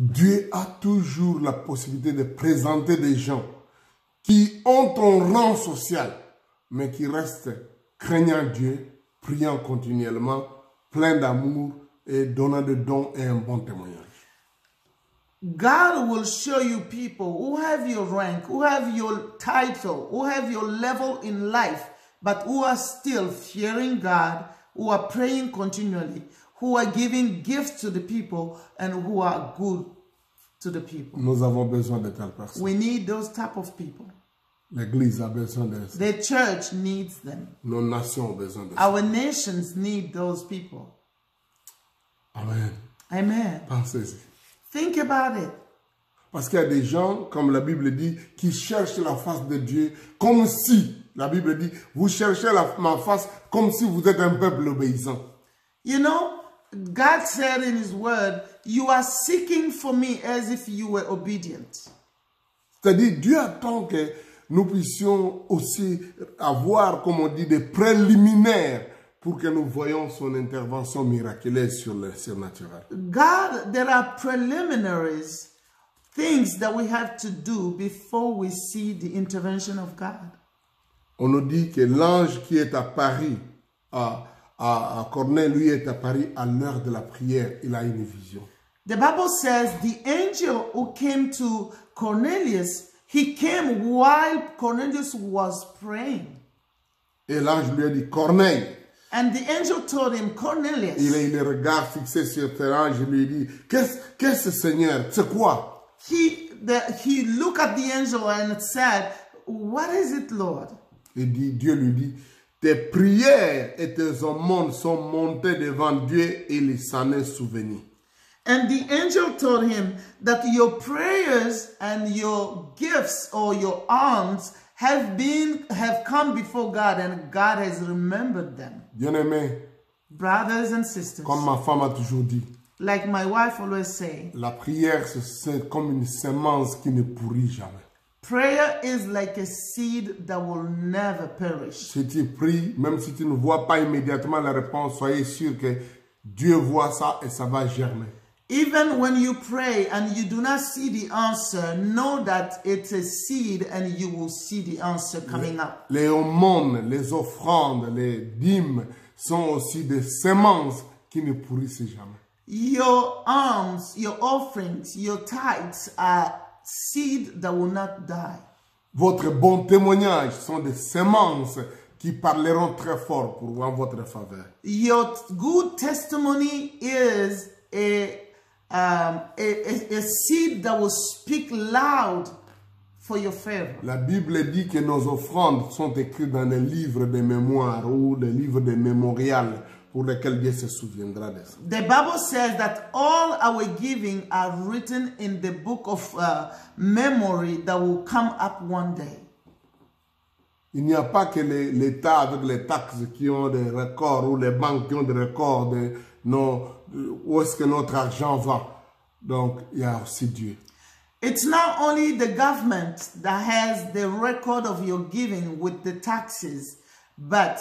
Dieu a toujours la possibilité de présenter des gens qui ont un rang social, mais qui restent craignant Dieu, priant continuellement, plein d'amour et donnant des dons et un bon témoignage. God will show you people who have your rank, who have your title, who have your level in life, but who are still fearing God, who are praying continually, who are giving gifts to the people, and who are good to the people. Nous avons besoin de telles personnes. We need those type of people. L'Église a besoin de ça. The church needs them. Nos nations ont besoin de ça. Our nations need those people. Amen. Amen. Pensez-y. Think about it. Parce qu'il y a des gens, comme la Bible dit, qui cherchent la face de Dieu comme si, la Bible dit, vous cherchez ma face comme si vous êtes un peuple obéissant. You know, God said in his word, you are seeking for me as if you were obedient. C'est-à-dire, Dieu attend que nous puissions aussi avoir, comme on dit, des préliminaires pour que nous voyions son intervention miraculeuse sur le surnaturel. God, there are preliminaries, things that we have to do before we see the intervention of God. On nous dit que l'ange qui est apparu à Corneille, lui est apparu à l'heure de la prière. Il a une vision. The Bible says the angel who came to Cornelius, he came while Cornelius was praying. Et l'ange lui a dit, Corneille. And the angel told him, Cornelius. Il a eu le regard fixé sur cet ange et lui dit, qu'est-ce Seigneur? C'est quoi? He looked at the angel and said, what is it, Lord? Et Dieu lui dit, tes prières et tes aumônes sont montées devant Dieu et il s'en est souvenu. And the angel told him that your prayers and your gifts or your alms have come before God and God has remembered them. Bien-aimés, Brothers and sisters, comme ma femme a toujours dit, like my wife always say, la prière c'est comme une semence qui ne pourrit jamais. prayer is like a seed that will never perish. Si tu pries, même si tu ne vois pas immédiatement la réponse, soyez sûr que Dieu voit ça et ça va germer. Even when you pray and you do not see the answer, know that it's a seed and you will see the answer coming up. Les aumônes, les offrandes, les dîmes sont aussi des semences qui ne pourrissent jamais. Your alms, your offerings, your tithes are seed that will not die. Votre bon témoignage sont des semences qui parleront très fort en votre faveur. Your good testimony is a seed that will speak loud for your favor. La Bible dit que nos offrandes sont écrites dans les livres de mémoire ou les livres de mémorial pour lesquels Dieu se souviendra de ça. The Bible says that all our giving are written in the book of memory that will come up one day. Il n'y a pas que l'État avec les taxes qui ont des records ou les banques qui ont des records de où est-ce que notre argent va. Donc, il y a aussi Dieu. It's not only the government that has the record of your giving with the taxes, but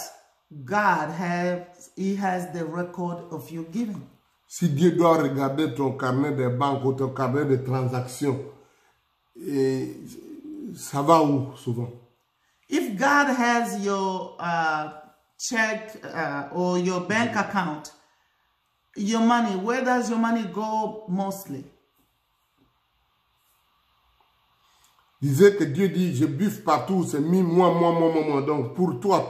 God has the record of your giving. Si Dieu doit regarder ton carnet de banque ou ton carnet de transactions, ça va où souvent? If God has your check or your bank account, your money, where does your money go mostly? Disait que Dieu dit, je buffe partout, c'est moi. Donc pour toi,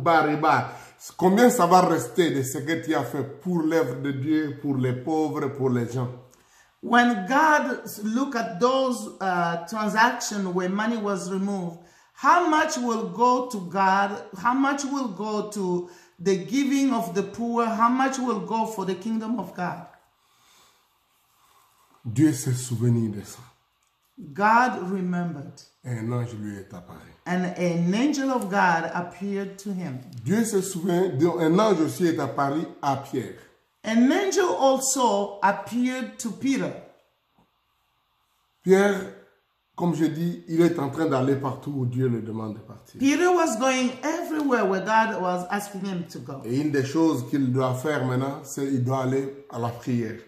bar. Combien ça va rester de ce que tu as fait pour l'œuvre de Dieu, pour les pauvres, pour les gens? When God look at those transactions where money was removed, how much will go to God? How much will go to the giving of the poor? How much will go for the kingdom of God? Dieu s'est souvenu de ça. God remembered. Un ange lui est apparu. And an angel of God appeared to him. Dieu se souvient, un ange aussi est apparu à Pierre. An angel also appeared to Peter. Pierre, comme je dis, il est en train d'aller partout où Dieu le demande de partir. Peter was going everywhere where God was asking him to go. Et une des choses qu'il doit faire maintenant, c'est qu'il doit aller à la prière.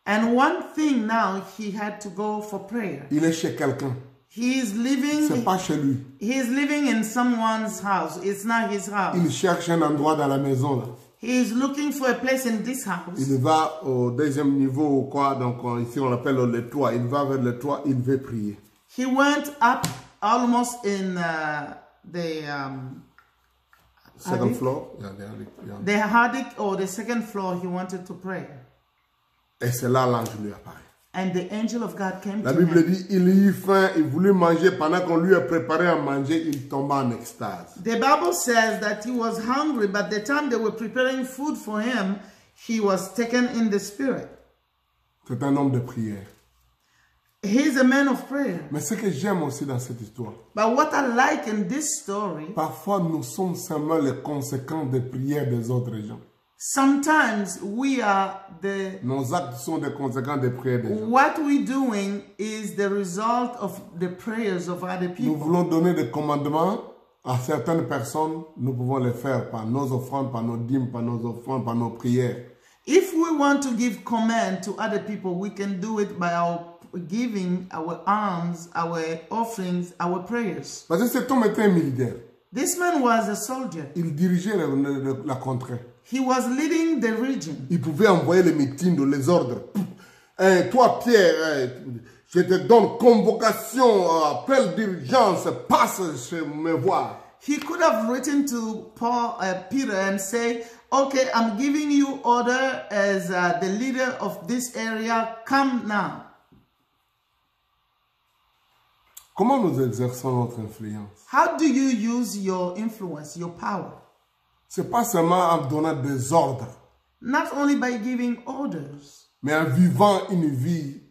And one thing now, he had to go for prayer. Il est chez quelqu'un. He's living, C'est pas chez lui. he's living in someone's house. It's not his house. Il cherche un endroit dans la maison là. He's looking for a place in this house. Il va au deuxième niveau ou quoi, donc ici on l'appelle le toit. Il va vers le toit, il veut prier. He went up almost in the Second floor. the attic or the second floor. He wanted to pray. Et c'est là l'ange lui apparaît. And the angel of God came La to Bible him. dit, il eut faim, il voulut manger. Pendant qu'on lui a préparé à manger, il tomba en extase. The Bible says that he was hungry, but the time they were preparing food for him, he was taken in the spirit. C'est un homme de prière. He's a man of prayer. Mais ce que j'aime aussi dans cette histoire, But what I like in this story, parfois nous sommes seulement les conséquences des prières des autres gens. sometimes we are Nos actes sont des conséquences des prières des gens. what we're doing is the result of the prayers of other Nous people. voulons donner des commandements à certaines personnes, nous pouvons les faire par nos offrandes, par nos dîmes, par nos offrandes, par nos prières. If we want to give command to other people, we can do it by our giving, our alms, our offerings, our prayers. Parce que cet homme était un militaire. This man was a soldier. Il dirigeait la contrée. He was leading the region. Il pouvait envoyer les meetings, les ordres. Toi, Pierre, je te donne convocation, appel d'urgence, passe chez me voir. He could have written to Peter and say, okay, I'm giving you order as the leader of this area, come now. Comment nous exerçons notre influence? How do you use your influence, your power? C'est pas seulement en donnant des ordres, Not only by giving orders, mais en vivant une vie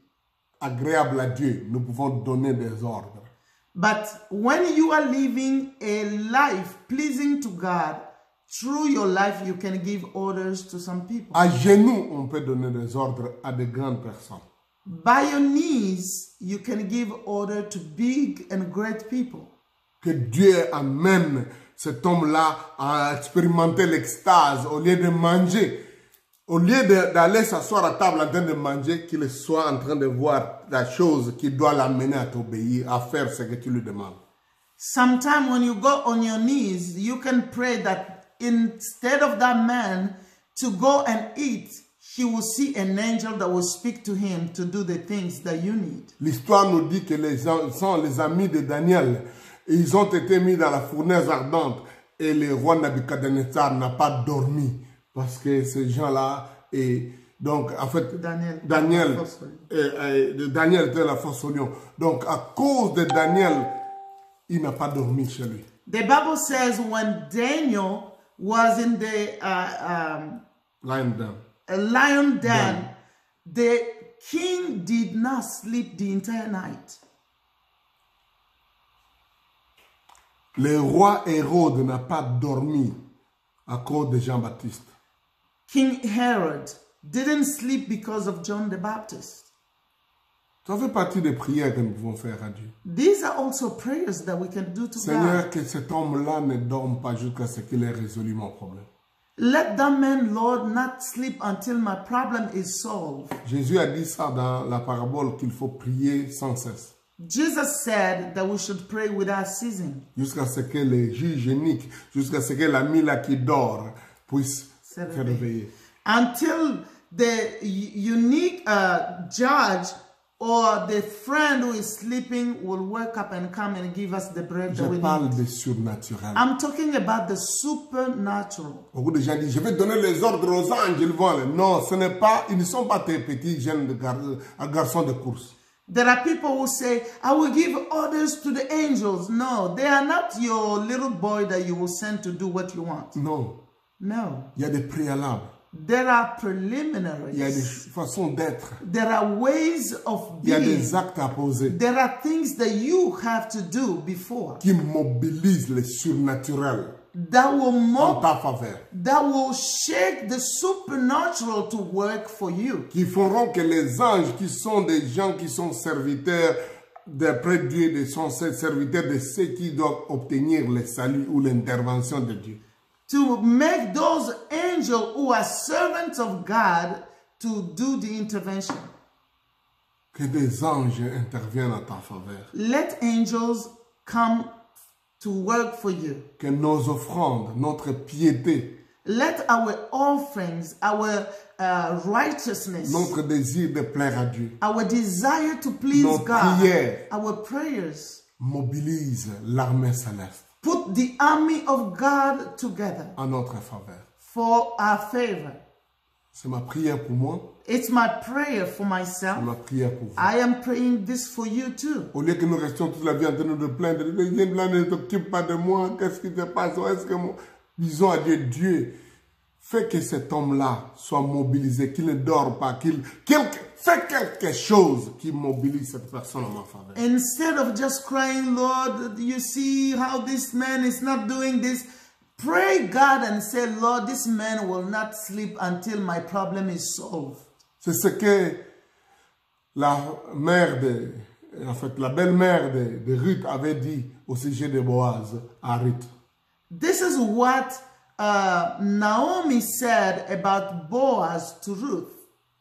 agréable à Dieu, nous pouvons donner des ordres. but when you are living a life pleasing to God, through your life you can give orders to some people. À genoux, on peut donner des ordres à de grandes personnes. By your knees, you can give order to big and great people. Que Dieu amène cet homme-là à expérimenter l'extase au lieu de manger. Au lieu d'aller s'asseoir à table en train de manger, qu'il soit en train de voir la chose qui doit l'amener à t'obéir, à faire ce que tu lui demandes. Sometime when you go on your knees, you can pray that instead of that man to go and eat, he will see an angel that will speak to him to do the things that you need. L'histoire nous dit que les gens sont les amis de Daniel. Ils ont été mis dans la fournaise ardente et le roi Nabucodonosor n'a pas dormi parce que ces gens-là, et donc en fait Daniel était la fosse au lion. Donc à cause de Daniel, il n'a pas dormi chez lui. The Bible says when Daniel was in the lion den, the king did not sleep the entire night. Le roi Hérode n'a pas dormi à cause de Jean-Baptiste. King Herod didn't sleep because of John the Baptist. Ça fait partie des prières que nous pouvons faire à Dieu. These are also prayers that we can do to Seigneur, God. que cet homme-là ne dorme pas jusqu'à ce qu'il ait résolu mon problème. Let that man, Lord, not sleep until my problem is solved. Jésus a dit ça dans la parabole qu'il faut prier sans cesse. Jesus said that we should pray without ceasing. Jusqu'à ce que les juges uniques, jusqu'à ce que l'ami là qui dort puisse se réveiller. Until the unique judge or the friend who is sleeping will wake up and come and give us the bread Je that we parle need. de surnaturel. I'm talking about the supernatural. Beaucoup de gens disent, je vais donner les ordres aux anges, ils vont aller. Non, ce n'est pas, ils ne sont pas tes petits jeunes garçons de course. There are people who say, I will give orders to the angels. No, they are not your little boy that you will send to do what you want. Non, No. il y a des préalables. There are Il y a des preliminaries. façons d'être. There are ways of Il y a being. des actes à poser There are things that you have to do before qui mobilisent le surnaturel that will en ta faveur. that will shake the supernatural to work for you. Qui feront que les anges qui sont des gens qui sont serviteurs d'après Dieu, des sont serviteurs de ceux qui doivent obtenir le salut ou l'intervention de Dieu. To make those angels who are servants of God to do the intervention. Que des anges interviennent en ta faveur. Let angels come to work for you. Que nos offrandes, notre piété, Let our offerings, our righteousness, notre désir de plaire à Dieu, our desire to please nos God, prières our prayers, mobilise l'armée céleste put the army of God together en notre faveur. for our favor. C'est ma prière pour moi, It's my prayer for c'est myself. ma prière pour vous. I am praying this for you too. Au lieu que nous restions toute la vie en train de plaindre, ne t'occupe pas de moi, qu'est-ce qui se passe? Est-ce que disons à Dieu, Dieu, fais que cet homme-là soit mobilisé, qu'il ne dort pas, fais quelque chose qui mobilise cette personne en ma faveur. Instead of just crying, Lord, you see how this man is not doing this. Pray God and say, Lord, this man will not sleep until my problem is solved. C'est ce que la belle-mère de Ruth avait dit au sujet de Boaz à Ruth. This is what Naomi said about Boaz to Ruth.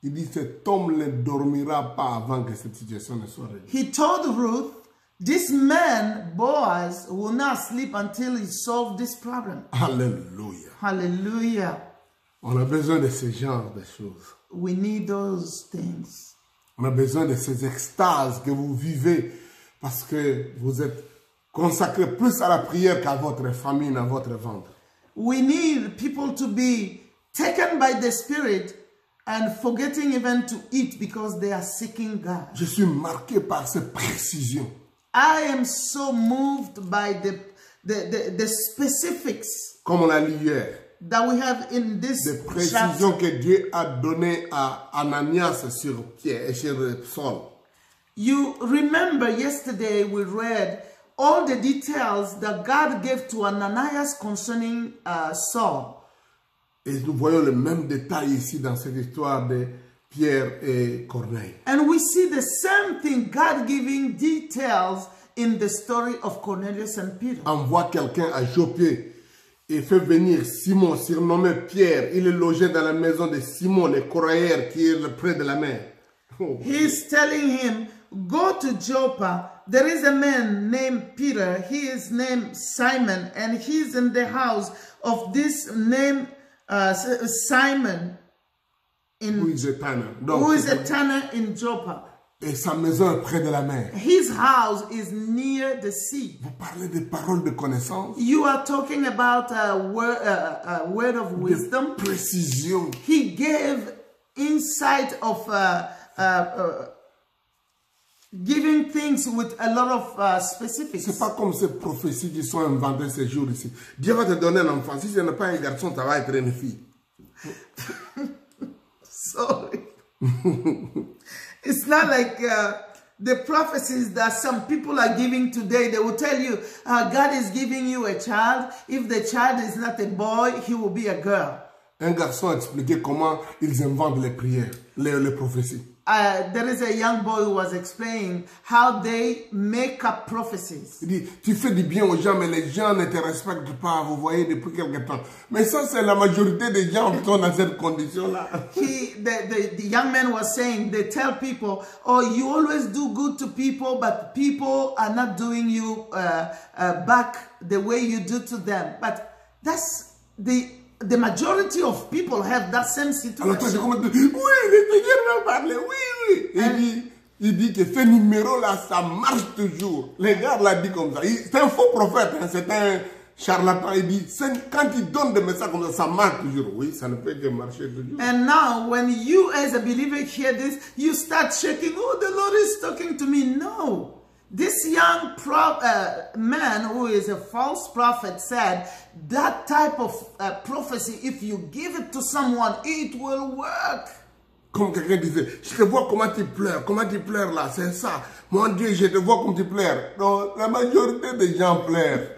Il dit, cet homme ne dormira pas avant que cette situation ne soit réglée. He told Ruth, this man, Boaz, will not sleep until he solved this problem. Alléluia. Hallelujah. On a besoin de ce genre de choses. We need those things. On a besoin de ces extases que vous vivez parce que vous êtes consacré plus à la prière qu'à votre famine, à votre ventre. We need people to be taken by the Spirit and forgetting even to eat because they are seeking God. Je suis marqué par ces précisions. I am so moved by the specifics Comme on a lu hier, that we have in this des chapter. précisions que Dieu a données à Ananias sur Pierre et sur Saul. You remember yesterday we read all the details that God gave to Ananias concerning Saul. Et nous voyons le même détail ici dans cette histoire de Pierre et Corneille. And we see the same thing, God giving details in the story of Cornelius and Peter. Envoie quelqu'un à Joppé et fait venir Simon, surnommé Pierre. Il est logé dans la maison de Simon, le courrier qui est près de la mer. Oh. He's telling him, go to Joppa. There is a man named Peter. He is named Simon, and he's in the house of this name Simon. Who is a tanner. Donc, Who is a tanner in Joppa. Et sa maison est près de la mer. His house is near the sea. Vous parlez des paroles de connaissance, You are talking about a word of wisdom. de précision. He gave insight of giving things with a lot of specifics. C'est pas comme ces prophéties qui sont inventées ces jours ici. Dieu va te donner un enfant. Si ce n'est pas un garçon, ça va être une fille. Sorry. It's not like the prophecies that some people are giving today. They will tell you, God is giving you a child. If the child is not a boy, he will be a girl. Un garçon a expliqué comment ils inventent les prières, les prophéties. There is a young boy who was explaining how they make up prophecies. Il dit, tu fais du bien aux gens, mais les gens ne te respectent pas, vous voyez, depuis quelque temps. Mais ça, c'est la majorité des gens qui sont dans cette condition-là. The young man was saying, they tell people, oh, you always do good to people, but people are not doing you back the way you do to them. But that's the majority of people have that same Alors toi, c'est situation. comme oui, le Seigneur m'a parlé, oui. Il dit que ce numéro-là, ça marche toujours. Le gars l'a dit comme ça. C'est un faux prophète, hein, c'est un charlatan. Il dit, quand il donne des messages comme ça marche toujours. Oui, ça ne peut que marcher toujours. And now, when you as a believer hear this, you start shaking, oh, the Lord is talking to me. No. This young man who is a false prophet said that type of prophecy, if you give it to someone, it will work. Comme quelqu'un disait, je te vois comment tu pleures là, c'est ça. Mon Dieu, je te vois comme tu pleures. Donc, la majorité des gens pleurent.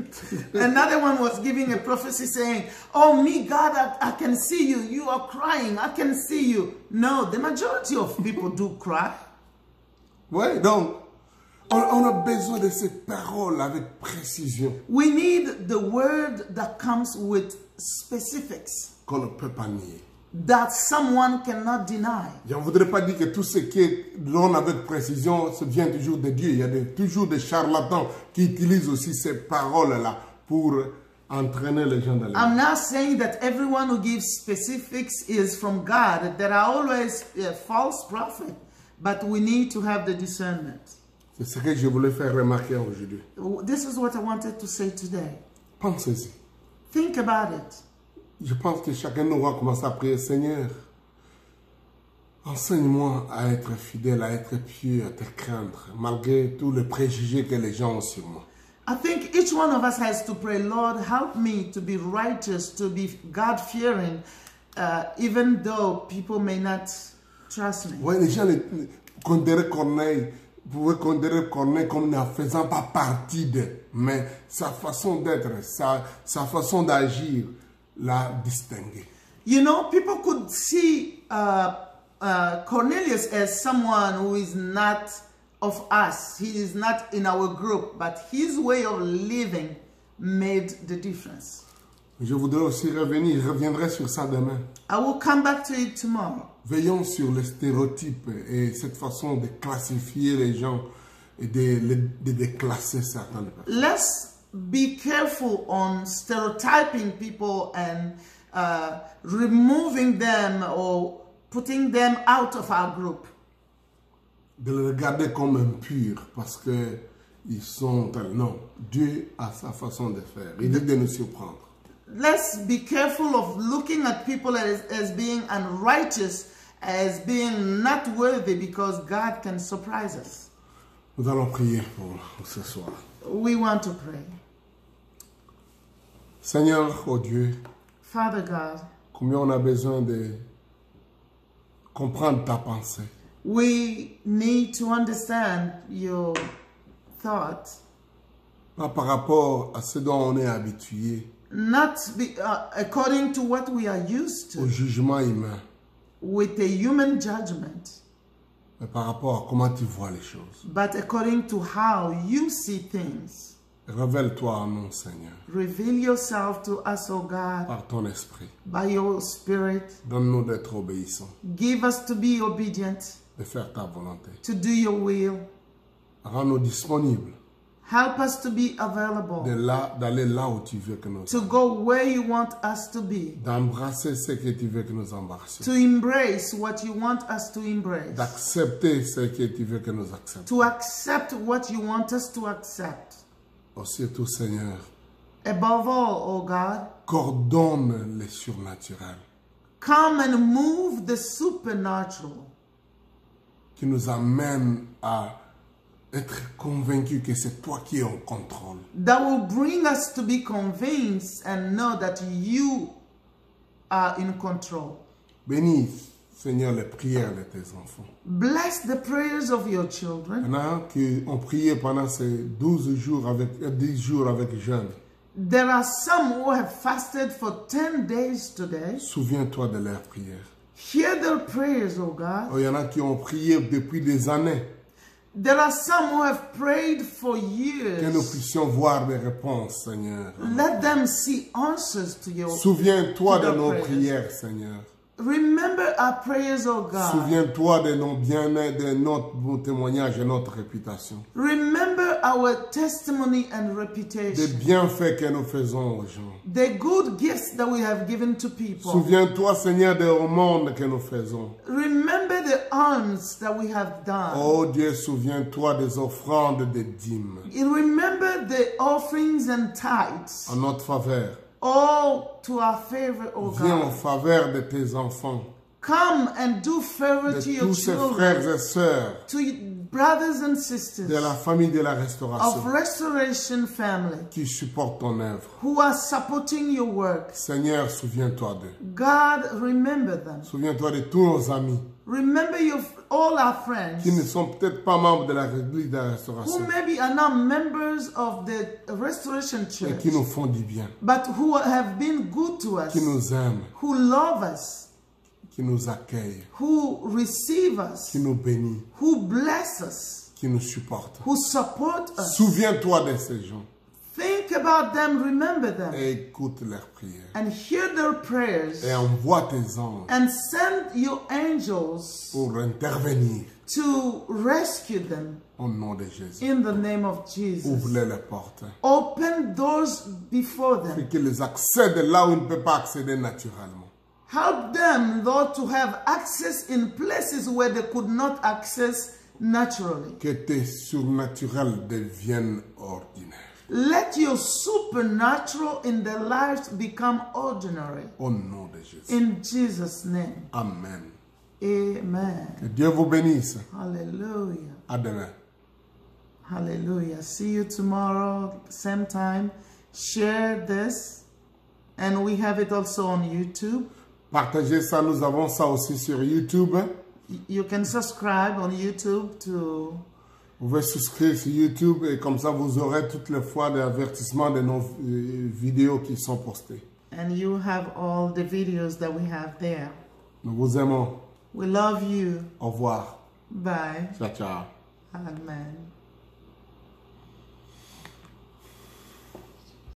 Another one was giving a prophecy saying, oh, me, God, I can see you. You are crying. I can see you. No, the majority of people do cry. Oui, donc, on a besoin de ces paroles avec précision. We need the word that comes with specifics Qu'on ne peut pas nier. that someone cannot deny. Je ne voudrais pas dire que tout ce qui donne avec précision, ça vient toujours de Dieu. Il y a toujours des charlatans qui utilisent aussi ces paroles-là pour entraîner les gens dans les I'm not saying that everyone who gives specifics is from God. There are always false prophets, but we need to have the discernment. C'est ce que je voulais faire remarquer aujourd'hui. This is what I wanted to say today. Pensez-y. Think about it. Je pense que chacun de nous va commencer à prier, Seigneur, enseigne-moi à être fidèle, à être pieux, à te craindre, malgré tous les préjugés que les gens ont sur moi. I think each one of us has to pray, Lord, help me to be righteous, to be God-fearing, even though people may not trust me. Ouais, les gens considèrent Corneille, pouvaient considérer Corneille comme ne faisant pas partie d'eux, mais sa façon d'être, sa façon d'agir l'a distingué. You know, people could see Cornelius as someone who is not of us. He is not in our group, but his way of living made the difference. Je voudrais aussi revenir, je reviendrai sur ça demain. I will come back to it tomorrow. Veillons sur les stéréotypes et cette façon de classifier les gens et de déclasser certaines personnes. Let's be careful on stereotyping people and removing them or putting them out of our group. De les regarder comme impurs parce que ils sont... Non, Dieu a sa façon de faire. Il dit de nous surprendre. Let's be careful of looking at people as being unrighteous, as being not worthy, because God can surprise us. Nous allons prier pour ce soir. We want to pray. Seigneur, oh Dieu, Father God, combien on a besoin de comprendre ta pensée. we need to understand your thoughts, Pas par rapport à ce dont on est habitué, not according to what we are used au to, jugement humain, with a human judgment, mais par rapport à comment tu vois les choses. but according to how you see things. Révèle-toi à nous, Seigneur, Reveal yourself to us, O God, par ton esprit. by your Spirit. Donne-nous d'être obéissants, Give us to be obedient, de faire ta volonté. to do your will. Rends-nous disponibles Help us to be available, d'aller là où tu veux que nous to allions, go where you want us to be, d'embrasser ce que tu veux que nous embrassions, to embrace what you want us to embrace, d'accepter ce que tu veux que nous acceptions. to accept what you want us to accept. Surtout, Seigneur, Above all, O God, coordonne les surnaturels come and move the supernatural qui nous amène à être convaincus que c'est toi qui es en contrôle. that will bring us to be convinced and know that you are in control. Bénis, Seigneur, les prières de tes enfants. Bless the prayers of your children. Pendant qu'on priait pendant ces 10 jours avec jeûne, There are some who have fasted for 10 days today. souviens-toi de leurs prières. Hear their prayers, O God. Oh, il y en a qui ont prié depuis des années. There are some who have prayed for Que nous years. puissions voir des réponses, Seigneur. Let them see answers to your Souviens-toi to de their nos prayers. prières, Seigneur. Remember our prayers, O God. Souviens-toi de nos bien-être, de notre témoignage et notre réputation. Remember our testimony and Des reputation. bienfaits que nous faisons aux gens. The good gifts that we have given to people. Souviens-toi, Seigneur, des monde que nous faisons. Remember the alms that we have done. Oh Dieu, souviens-toi des offrandes, des dîmes Remember the offerings and tithes. en notre faveur. All to our favor, O Viens en God. faveur de tes enfants, Come and do favor de to your tous ces children, frères et sœurs, to your brothers and de sisters la famille de la of restauration Restoration Family qui supportent ton œuvre. who are supporting your work. Seigneur, souviens-toi d'eux. God, remember them. Souviens-toi de tous nos amis Remember all our friends qui ne sont peut-être pas membres de l'église de la who restauration, maybe are not members of the Restoration mais Church, qui nous font du bien, but who have been good to us, qui nous aiment, who love us, qui nous accueillent, who receive us, qui nous bénit, who bless us, qui nous supportent. who support us. Souviens-toi de ces gens. Think think about them, remember them, et écoute leurs prières. and hear their prayers, Et envoie tes anges and send your angels pour intervenir to rescue them au nom de Jésus. in the name of Jesus. Ouvre-les les portes. Open doors before Et them. qu'ils accèdent là où ils ne peuvent pas accéder naturellement. Help them, Lord, to have access in places where they could not access naturally. Que tes surnaturels deviennent ordinaires. Let your supernatural in their lives become ordinary. Au nom de Jésus. In Jesus' name. Amen. Amen. Que Dieu vous bénisse. Hallelujah. À demain. Hallelujah. See you tomorrow, same time. Share this. And we have it also on YouTube. Partagez ça, nous avons ça aussi sur YouTube. You can subscribe on YouTube to... Vous pouvez souscrire sur YouTube et comme ça vous aurez toutes les fois des avertissements de nos vidéos qui sont postées. And you have all the videos that we have there. Nous vous aimons. We love you. Au revoir. Bye. Ciao, ciao. Amen.